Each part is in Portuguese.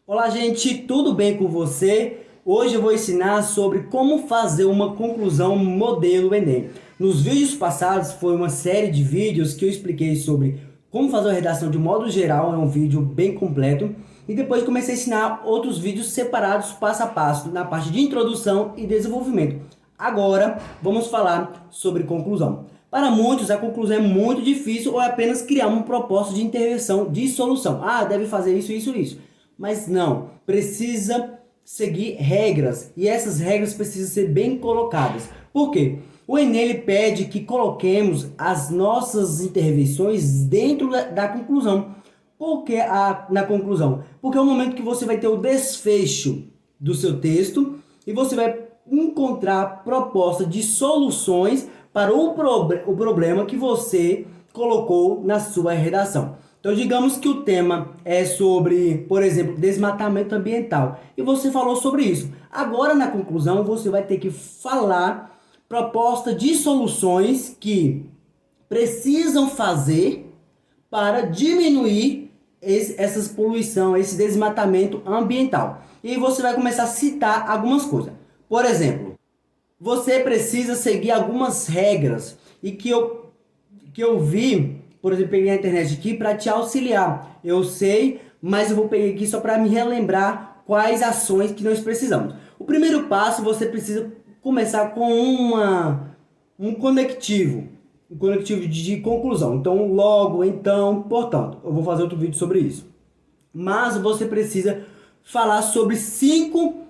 Olá, gente, tudo bem com você? Hoje eu vou ensinar sobre como fazer uma conclusão modelo Enem. Nos vídeos passados foi uma série de vídeos que eu expliquei sobre como fazer a redação de modo geral, é um vídeo bem completo. E depois comecei a ensinar outros vídeos separados passo a passo na parte de introdução e desenvolvimento. Agora vamos falar sobre conclusão. Para muitos, a conclusão é muito difícil ou é apenas criar uma proposta de intervenção, de solução. Ah, deve fazer isso, isso, isso. Mas não, precisa seguir regras e essas regras precisam ser bem colocadas. Por quê? O Enem ele pede que coloquemos as nossas intervenções dentro da conclusão. Por que na conclusão? Porque é o momento que você vai ter o desfecho do seu texto e você vai encontrar proposta de soluções para o problema que você colocou na sua redação. Então, digamos que o tema é sobre, por exemplo, desmatamento ambiental. E você falou sobre isso. Agora, na conclusão, você vai ter que falar proposta de soluções que precisam fazer para diminuir essas poluição, esse desmatamento ambiental. E você vai começar a citar algumas coisas. Por exemplo, você precisa seguir algumas regras e que eu vi, por exemplo, peguei na internet aqui para te auxiliar. Eu sei, mas eu vou pegar aqui só para me relembrar quais ações que nós precisamos. O primeiro passo, você precisa começar com um conectivo de conclusão. Então, logo, então, portanto, eu vou fazer outro vídeo sobre isso. Mas você precisa falar sobre cinco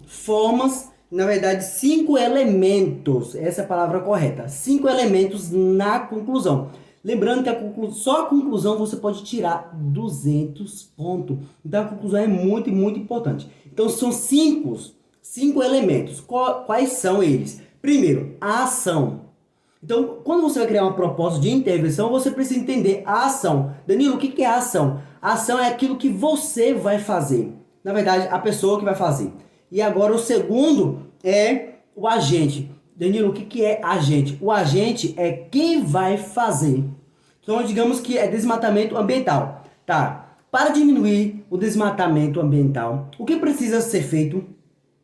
formas, na verdade, cinco elementos, essa é a palavra correta, cinco elementos na conclusão. Lembrando que só a conclusão você pode tirar 200 pontos. Então a conclusão é muito, muito importante. Então são cinco elementos. Quais são eles? Primeiro, a ação. Então, quando você vai criar uma proposta de intervenção, você precisa entender a ação. Danilo, o que é a ação? A ação é aquilo que você vai fazer. Na verdade, a pessoa que vai fazer. E agora o segundo é o agente. Danilo, o que é agente? O agente é quem vai fazer. Então, digamos que é desmatamento ambiental. Tá. Para diminuir o desmatamento ambiental, o que precisa ser feito?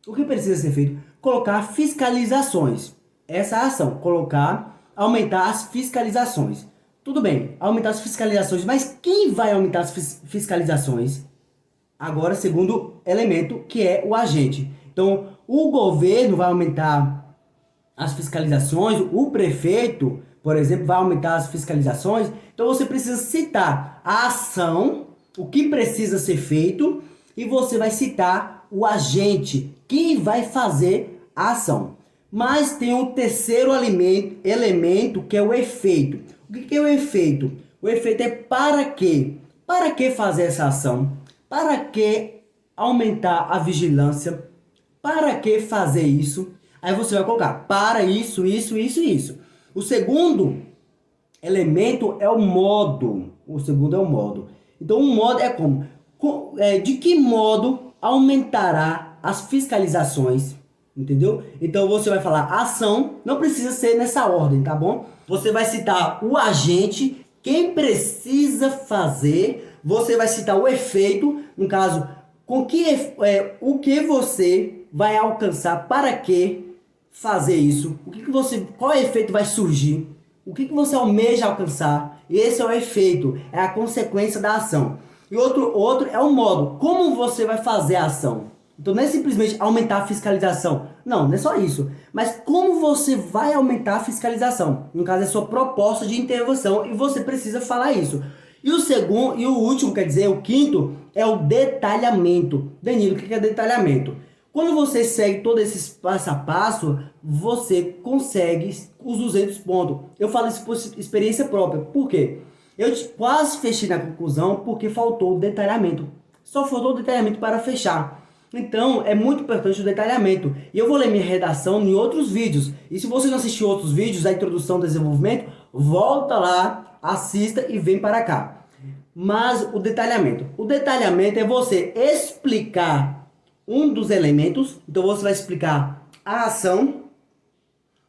O que precisa ser feito? Colocar fiscalizações. Essa é a ação. Aumentar as fiscalizações. Tudo bem, aumentar as fiscalizações, mas quem vai aumentar as fiscalizações? Agora, segundo elemento, que é o agente. Então, o governo vai aumentar as fiscalizações, o prefeito, por exemplo, vai aumentar as fiscalizações. Então, você precisa citar a ação, o que precisa ser feito, e você vai citar o agente, quem vai fazer a ação. Mas tem um terceiro elemento que é o efeito. O que é o efeito? O efeito é para quê? Para que fazer essa ação? Para que aumentar a vigilância? Para que fazer isso? Aí você vai colocar para isso, isso, isso e isso. O segundo elemento é o modo. O segundo é o modo. Então o modo é como? De que modo aumentará as fiscalizações? Entendeu? Então você vai falar ação, não precisa ser nessa ordem, tá bom? Você vai citar o agente, quem precisa fazer, você vai citar o efeito, no caso, o que você vai alcançar, para que fazer isso, qual efeito vai surgir, o que você almeja alcançar. Esse é o efeito, é a consequência da ação. E outro é o modo, como você vai fazer a ação. Então não é simplesmente aumentar a fiscalização. Não é só isso. Mas como você vai aumentar a fiscalização? No caso, é a sua proposta de intervenção e você precisa falar isso. E o último, quer dizer, o quinto, é o detalhamento. Danilo, o que é detalhamento? Quando você segue todos esses passo a passo, você consegue os 200 pontos. Eu falo isso por experiência própria. Por quê? Eu quase fechei na conclusão porque faltou o detalhamento. Só faltou o detalhamento para fechar. Então, é muito importante o detalhamento. E eu vou ler minha redação em outros vídeos. E se você não assistiu outros vídeos da introdução ao desenvolvimento, volta lá, assista e vem para cá. Mas o detalhamento. O detalhamento é você explicar um dos elementos. Então, você vai explicar a ação.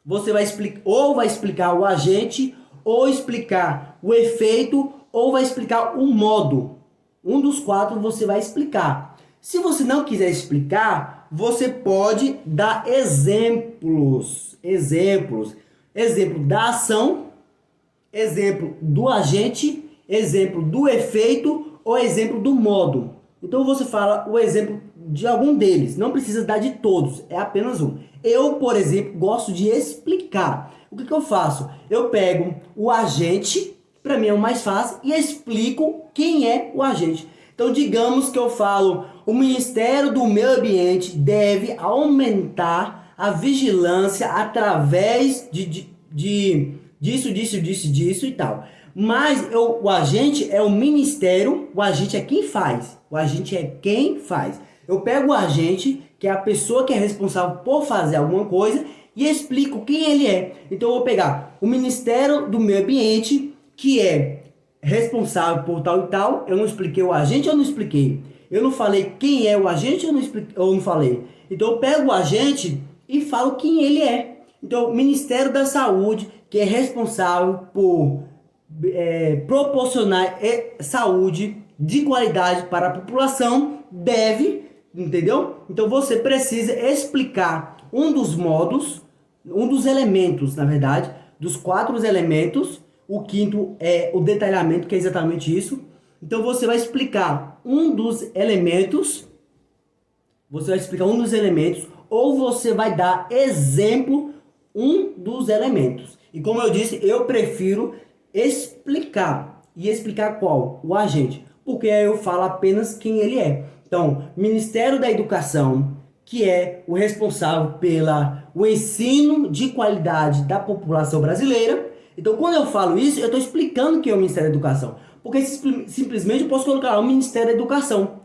Você vai explicar o agente, ou explicar o efeito, ou vai explicar o modo. Um dos quatro você vai explicar. Se você não quiser explicar, você pode dar exemplos. Exemplo da ação, exemplo do agente, exemplo do efeito ou exemplo do modo. Então você fala o exemplo de algum deles, não precisa dar de todos, é apenas um. Eu, por exemplo, gosto de explicar. O que eu faço? Eu pego o agente, para mim é o mais fácil, e explico quem é o agente. Então digamos que eu falo, o Ministério do Meio Ambiente deve aumentar a vigilância através disso e tal. Mas o agente é o ministério, o agente é quem faz. O agente é quem faz. Eu pego o agente, que é a pessoa que é responsável por fazer alguma coisa, e explico quem ele é. Então eu vou pegar o Ministério do Meio Ambiente, que é responsável por tal e tal. Eu não expliquei o agente, eu não expliquei. Eu não falei quem é o agente, eu não falei. Então eu pego o agente e falo quem ele é. Então o Ministério da Saúde, que é responsável por proporcionar saúde de qualidade para a população, deve, entendeu? Então você precisa explicar um dos modos, um dos elementos, na verdade, dos 4 elementos. O quinto é o detalhamento, que é exatamente isso. Então você vai explicar um dos elementos, ou você vai dar exemplo um dos elementos. E como eu disse, eu prefiro explicar. E explicar qual? O agente. Porque aí eu falo apenas quem ele é. Então, Ministério da Educação, que é o responsável pelo ensino de qualidade da população brasileira. Então, quando eu falo isso, eu estou explicando quem é o Ministério da Educação. Porque simplesmente eu posso colocar o Ministério da Educação.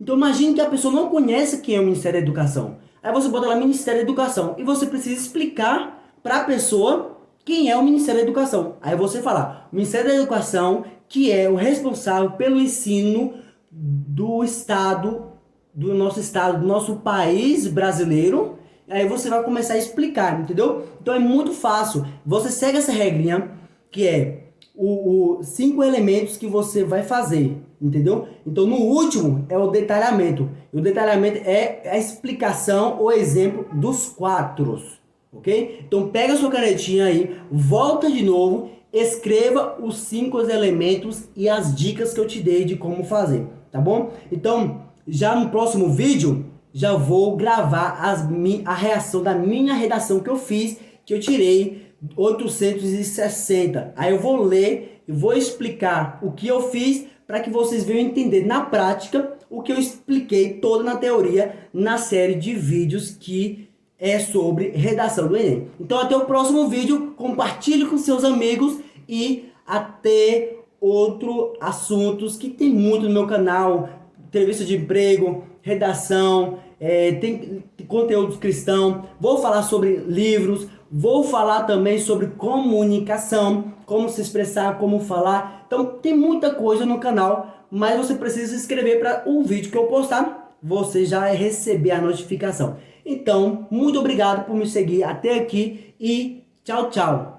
Então, imagine que a pessoa não conhece quem é o Ministério da Educação. Aí você bota lá Ministério da Educação. E você precisa explicar para a pessoa quem é o Ministério da Educação. Aí você fala, o Ministério da Educação, que é o responsável pelo ensino do estado, do nosso país brasileiro. Aí você vai começar a explicar, entendeu? Então é muito fácil. Você segue essa regrinha, que é os 5 elementos que você vai fazer, entendeu? Então no último é o detalhamento. E o detalhamento é a explicação, o exemplo dos 4, ok? Então pega a sua canetinha aí, volta de novo, escreva os 5 elementos e as dicas que eu te dei de como fazer, tá bom? Então já no próximo vídeo já vou gravar a reação da minha redação que eu fiz, que eu tirei 860. Aí eu vou ler e vou explicar o que eu fiz para que vocês venham entender na prática o que eu expliquei toda na teoria na série de vídeos que é sobre redação do Enem. Então até o próximo vídeo, compartilhe com seus amigos e até outros assuntos que tem muito no meu canal, entrevista de emprego, redação, tem conteúdos cristãos, vou falar sobre livros, vou falar também sobre comunicação, como se expressar, como falar. Então tem muita coisa no canal, mas você precisa se inscrever para o vídeo que eu postar, você já vai receber a notificação. Então, muito obrigado por me seguir até aqui e tchau, tchau!